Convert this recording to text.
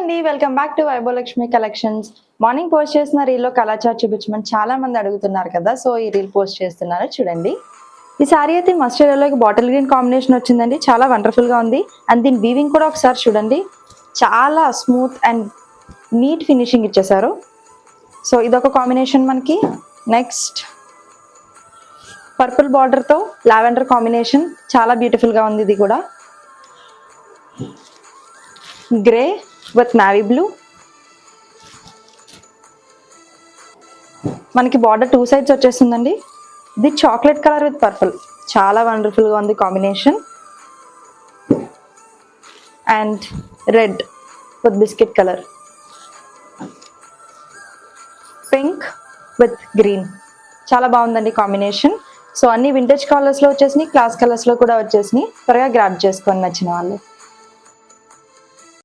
అండి, welcome back to Vaibhav Lakshmi collections. Morning post చేసిన రీల్లో colour chart చూపించమని చాలా మంది అడుగుతున్నారు కదా, సో ఈ రీల్ పోస్ట్ చేస్తున్నాను చూడండి. ఈ సారీ అయితే మస్టర్డ్ ఎల్లోకి బాటిల్ గ్రీన్ కాంబినేషన్ వచ్చిందండి. చాలా వండర్ఫుల్ గా ఉంది. అండ్ దీని వీవింగ్ కూడా ఒకసారి చూడండి, చాలా స్మూత్ అండ్ నీట్ ఫినిషింగ్ ఇచ్చేసారు. సో ఇదొక కాంబినేషన్ మనకి. నెక్స్ట్ పర్పుల్ బార్డర్ తో లావెండర్ కాంబినేషన్, చాలా బ్యూటిఫుల్ గా ఉంది. ఇది కూడా గ్రే విత్ నావీ బ్లూ. మనకి బార్డర్ 2 సైడ్స్ వచ్చేస్తుందండి. ఇది చాక్లెట్ కలర్ విత్ పర్పుల్, చాలా వండర్ఫుల్ గా ఉంది combination. And red with biscuit colour, pink with green, చాలా బాగుందండి కాంబినేషన్. సో అన్ని వింటేజ్ కలర్స్ లో వచ్చేసినాయి, క్లాస్ కలర్స్ లో కూడా వచ్చేసినాయి. త్వరగా గ్రాబ్ చేసుకొని నచ్చిన వాళ్ళు.